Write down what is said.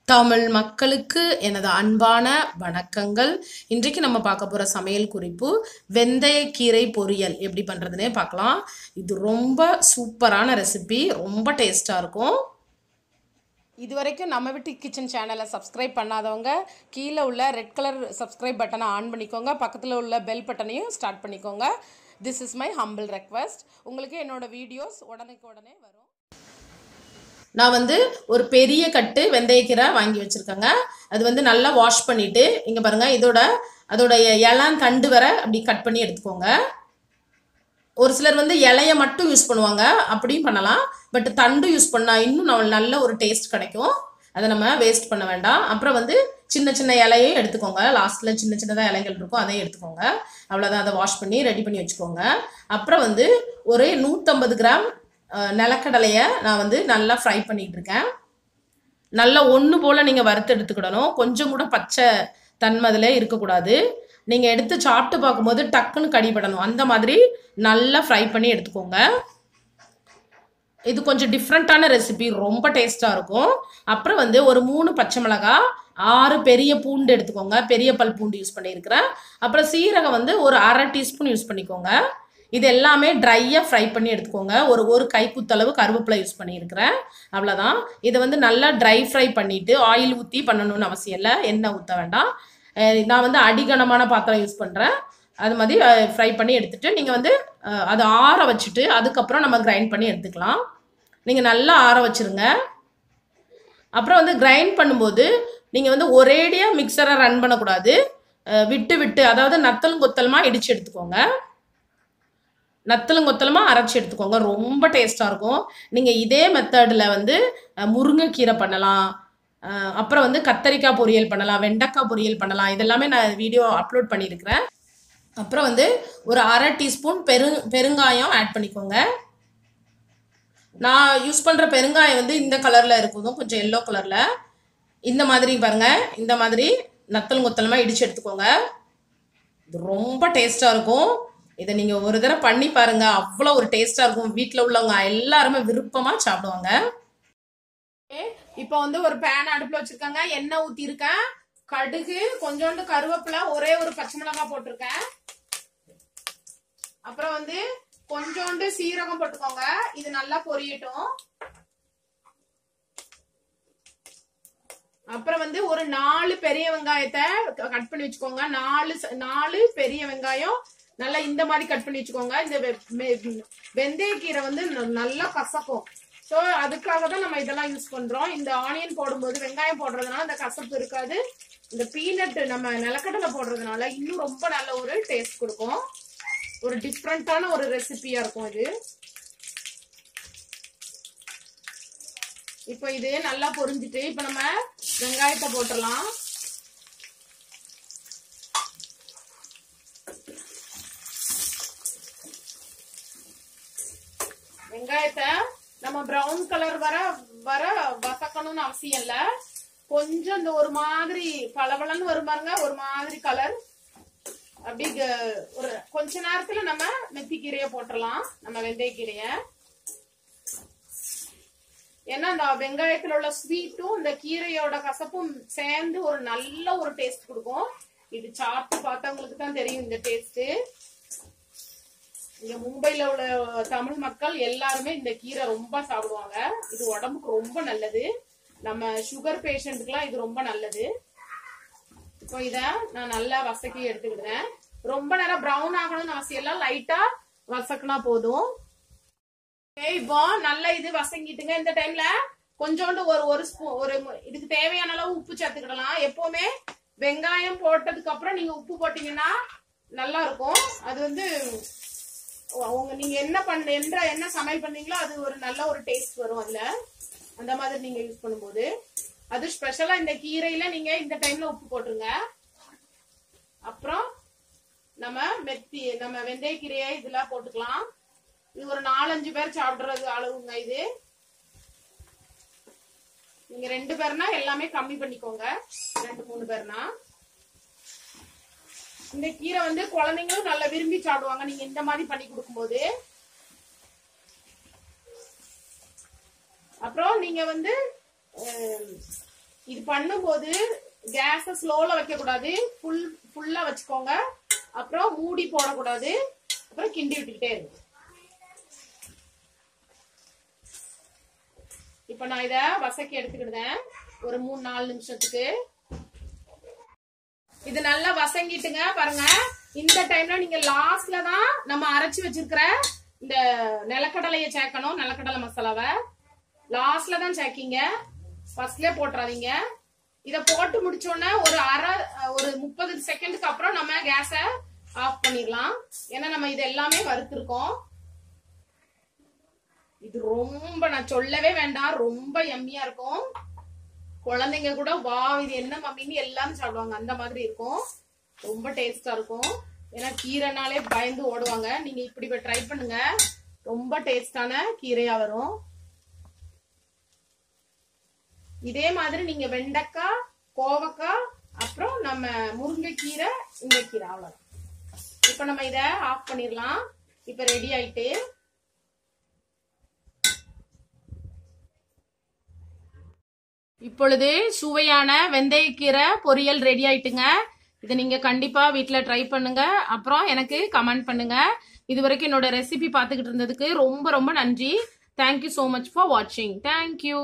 தமிழ் மக்களுக்கு எனது அன்பான வணக்கங்கள். இன்றைக்கு நம்ம பார்க்க போகிற சமையல் குறிப்பு வெந்தயக்கீரை பொரியல் எப்படி பண்ணுறதுனே பார்க்கலாம். இது ரொம்ப சூப்பரான ரெசிபி, ரொம்ப டேஸ்ட்டாக இருக்கும். இது வரைக்கும் நம்ம வீட்டு கிச்சன் சேனலை சப்ஸ்கிரைப் பண்ணாதவங்க கீழே உள்ள ரெட் கலர் சப்ஸ்கிரைப் பட்டனை ஆன் பண்ணிக்கோங்க. பக்கத்தில் உள்ள பெல் பட்டனையும் ஸ்டார்ட் பண்ணிக்கோங்க. This is my humble request. உங்களுக்கு என்னோடய வீடியோஸ் உடனே வரும். நான் ஒரு பெரிய கட்டு வெந்தயக்கீரை வாங்கி வச்சுருக்கேங்க. அது நல்லா வாஷ் பண்ணிவிட்டு இங்கே பாருங்கள், அதோடைய இலம் தண்டு வர அப்படி கட் பண்ணி எடுத்துக்கோங்க. ஒரு சிலர் இலையை மட்டும் யூஸ் பண்ணுவாங்க, அப்படியும் பண்ணலாம். பட் தண்டு யூஸ் பண்ணால் இன்னும் நல்ல ஒரு டேஸ்ட் கிடைக்கும். அதை நம்ம வேஸ்ட் பண்ண வேண்டாம். அப்புறம் சின்ன சின்ன இலையும் எடுத்துக்கோங்க. லாஸ்ட்டில் சின்ன சின்னதாக இலைகள் இருக்கும், அதையும் எடுத்துக்கோங்க. அவ்வளோதான். அதை வாஷ் பண்ணி ரெடி பண்ணி வச்சுக்கோங்க. அப்புறம் ஒரு 150 கிராம் நிலக்கடலையை நான் நல்லா ஃப்ரை பண்ணிகிட்டு இருக்கேன். நல்லா ஒன்று போல் நீங்கள் வறுத்து எடுத்துக்கிடணும். கொஞ்சம் கூட பச்சை தன்மை அதில் இருக்கக்கூடாது. நீங்கள் எடுத்து சாப்பிட்டு பார்க்கும்போது டக்குன்னு கடிபடணும். அந்த மாதிரி நல்லா ஃப்ரை பண்ணி எடுத்துக்கோங்க. இது கொஞ்சம் டிஃப்ரெண்ட்டான ரெசிபி, ரொம்ப டேஸ்ட்டாக இருக்கும். அப்புறம் ஒரு 3 பச்சை மிளகாய், 6 பெரிய பூண்டு எடுத்துக்கோங்க. பெரிய பல் பூண்டு யூஸ் பண்ணியிருக்கிறேன். அப்புறம் சீரகம் ஒரு 1/2 டீஸ்பூன் யூஸ் பண்ணிக்கோங்க. இது எல்லாமே ட்ரையாக ஃப்ரை பண்ணி எடுத்துக்கோங்க. ஒரு கைக்குத்தளவு கருவேப்பிலை யூஸ் பண்ணியிருக்கிறேன். அவ்வளோதான். இதை நல்லா ட்ரை ஃப்ரை பண்ணிவிட்டு ஆயில் ஊற்றி பண்ணணும்னு அவசியம் இல்லை, எண்ணெய் ஊற்ற வேண்டாம். நான் அடிகனமான பாத்திரம் யூஸ் பண்ணுறேன். அது மாதிரி ஃப்ரை பண்ணி எடுத்துகிட்டு நீங்கள் அதை ஆற வச்சுட்டு அதுக்கப்புறம் நம்ம கிரைண்ட் பண்ணி எடுத்துக்கலாம். நீங்கள் நல்லா ஆற வச்சுருங்க. அப்புறம் கிரைண்ட் பண்ணும்போது நீங்கள் ஒரேடியாக மிக்சரை ரன் பண்ணக்கூடாது. விட்டு விட்டு, அதாவது நத்தலும் கொத்தலுமாக இடித்து எடுத்துக்கோங்க. நத்தலும் கொத்தலமாக அரைச்சி எடுத்துக்கோங்க. ரொம்ப டேஸ்ட்டாக இருக்கும். நீங்கள் இதே மெத்தடில் முருங்கைக்கீரை பண்ணலாம். அப்புறம் கத்தரிக்காய் பொரியல் பண்ணலாம், வெண்டைக்காய் பொரியல் பண்ணலாம். இதெல்லாமே நான் வீடியோ அப்லோட் பண்ணியிருக்கிறேன். அப்புறம் ஒரு 1/2 டீஸ்பூன் பெருங்காயம் ஆட் பண்ணிக்கோங்க. நான் யூஸ் பண்ணுற பெருங்காயம் இந்த கலரில் இருக்கும், கொஞ்சம் எல்லோ கலரில். இந்த மாதிரி பாருங்கள், இந்த மாதிரி நத்தலும் கொத்தலமாக இடித்து எடுத்துக்கோங்க. இது ரொம்ப டேஸ்ட்டாக இருக்கும். இதை நீங்கள் ஒரு தடவை பண்ணி பாருங்கள், அவ்வளோ ஒரு டேஸ்ட்டாக இருக்கும். வீட்டில் உள்ளவங்க எல்லாருமே விருப்பமாக சாப்பிடுவாங்க. இப்போ ஒரு பேன் அடுப்பில் வச்சுருக்காங்க. எண்ணெய் ஊற்றிருக்கேன். கடுகு, கொஞ்சோண்டு கருவேப்பிலை, ஒரே ஒரு பச்சை மிளகாய் போட்டிருக்கேன். அப்புறம் கொஞ்சோண்டு சீரகம் போட்டுக்கோங்க. இது நல்லா பொரியட்டும். அப்புறம் ஒரு 4 பெரிய வெங்காயத்தை கட் பண்ணி வச்சுக்கோங்க. 4 பெரிய வெங்காயம் நல்லா இந்த மாதிரி கட் பண்ணி வச்சுக்கோங்க. இந்த வெந்தயக்கீரை நல்லா கசக்கும். ஸோ அதுக்காக தான் நம்ம இதெல்லாம் யூஸ் பண்றோம். இந்த ஆனியன் போடும்போது, வெங்காயம் போடுறதுனால இந்த கசப்பு இருக்காது. இந்த பீனட் நம்ம நிலக்கடலை போடுறதுனால இன்னும் ரொம்ப நல்ல ஒரு டேஸ்ட் கொடுக்கும். ஒரு டிஃப்ரெண்டான ஒரு ரெசிபியா இருக்கும் இது. இப்போ இது நல்லா பொரிஞ்சிட்டு இப்போ நம்ம வெங்காயத்தை போட்டுடலாம். வெங்காயத்தை நம்ம பிரவுன் கலர் வர வதக்கணும்னு அவசியம் இல்ல. கொஞ்சம் இந்த ஒரு மாதிரி பளபளன்னு வரும் பாருங்க, ஒரு மாதிரி கலர். அப்படி ஒரு கொஞ்ச நேரத்துல நம்ம மெத்திக்கீரைய போட்டுடலாம், நம்ம வெந்தயக்கீரைய. ஏன்னா அந்த வெங்காயத்துல உள்ள ஸ்வீட்டும் இந்த கீரையோட கசப்பும் சேர்ந்து ஒரு நல்ல ஒரு டேஸ்ட் கொடுக்கும். இது சாப்பிட்டு பார்த்தவங்களுக்கு தான் தெரியும் இந்த டேஸ்ட். இங்க மும்பைல உள்ள தமிழ் மக்கள் எல்லாருமே இந்த கீரை ரொம்ப சாப்பிடுவாங்க. இது உடம்புக்கு ரொம்ப நல்லது. நம்ம சுகர் பேஷண்ட்டுக்குலாம் இது ரொம்ப நல்லது. இப்போ இத நான் நல்லா வசக்கி எடுத்துக்கிட்டேன். ரொம்ப நேரம் பிரவுன் ஆகணும்னு அவசியம் இல்லை, லைட்டா வசக்குனா போதும். இப்போ நல்லா இது வசங்கிட்டுங்க. இந்த டைம்ல கொஞ்சோண்டு ஒரு ஸ்பூன், இதுக்கு தேவையான அளவு உப்பு சேர்த்துக்கிடலாம். எப்பவுமே வெங்காயம் போட்டதுக்கு அப்புறம் நீங்க உப்பு போட்டீங்கன்னா நல்லா இருக்கும். அது நீங்க என்ன சமையல் பண்ணீங்களோ அது ஒரு நல்ல ஒரு டேஸ்ட் வரும் அதுல. அந்த மாதிரி நீங்க யூஸ் பண்ணும்போது அது ஸ்பெஷலா இந்த கீரையில நீங்க இந்த டைம்ல உப்பு போட்டுருங்க. அப்புறம் நம்ம வெந்தயக்கீரையை இதெல்லாம் போட்டுக்கலாம். இது ஒரு 4-5 பேர் சாப்பிடுறது அளவுங்க. இது நீங்க 2 பேர்னா எல்லாமே கம்மி பண்ணிக்கோங்க. 2-3 பேர்னா இந்த கீரை குழந்தைங்களும் நல்லா விரும்பி சாப்பிடுவாங்க நீங்க இந்த மாதிரி பண்ணி கொடுக்கும்போது. அப்புறம் நீங்க இது பண்ணும்போது கேஸ ஸ்லோல வைக்க கூடாது, ஃபுல்லா வச்சுக்கோங்க. அப்புறம் மூடி போடக்கூடாது. அப்புறம் கிண்டி விட்டுக்கிட்டே இருக்கு. இப்ப நான் இத வசக்கி எடுத்துக்கிட்டேன் ஒரு 3-4 நிமிஷத்துக்கு. இது நல்லா வசங்கிட்டுங்க பாருங்க. இந்த டைம்ல நீங்க லாஸ்ட்ல தான் நம்ம அரைச்சு வச்சிருக்கிற இந்த நிலக்கடலையை சேர்க்கணும். நிலக்கடலை மசாலாவை லாஸ்ட்ல தான் சேர்க்கீங்க, ஃபர்ஸ்ட்லயே போட்டுறாதீங்க. இத போட்டு முடிச்சோன்னா ஒரு 30 செகண்டுக்கு அப்புறம் நம்ம கேஸ ஆஃப் பண்ணிடலாம். ஏன்னா நம்ம இது எல்லாமே வறுத்திருக்கோம். இது ரொம்ப நான் சொல்லவே வேண்டாம், ரொம்ப எம்மியா இருக்கும். குழந்தைங்க கூட வா இது என்ன மம்மின்னு எல்லாரும் சாப்பிடுவாங்க, அந்த மாதிரி இருக்கும். ரொம்ப டேஸ்டா இருக்கும். ஏன்னா கீரைனாலே பயந்து ஓடுவாங்க. நீங்க இப்படி ட்ரை பண்ணுங்க, ரொம்ப டேஸ்டான கீரையா வரும். இதே மாதிரி நீங்க வெண்டைக்காய், கோவக்காய், அப்புறம் நம்ம முருங்கைக்கீரை, இந்த கீரை, அவ்வளவுதான். இப்ப நம்ம இத ஆஃப் பண்ணிடலாம். இப்ப ரெடி ஆயிட்டு இப்பொழுது சுவையான வெந்தயக்கீரை பொரியல் ரெடி ஆயிட்டுங்க. இதை நீங்க கண்டிப்பா வீட்டுல ட்ரை பண்ணுங்க. அப்புறம் எனக்கு கமெண்ட் பண்ணுங்க. இது வரைக்கும் என்னோட ரெசிபி பார்த்துக்கிட்டு இருந்ததுக்கு ரொம்ப ரொம்ப நன்றி. Thank you so much for watching. Thank you.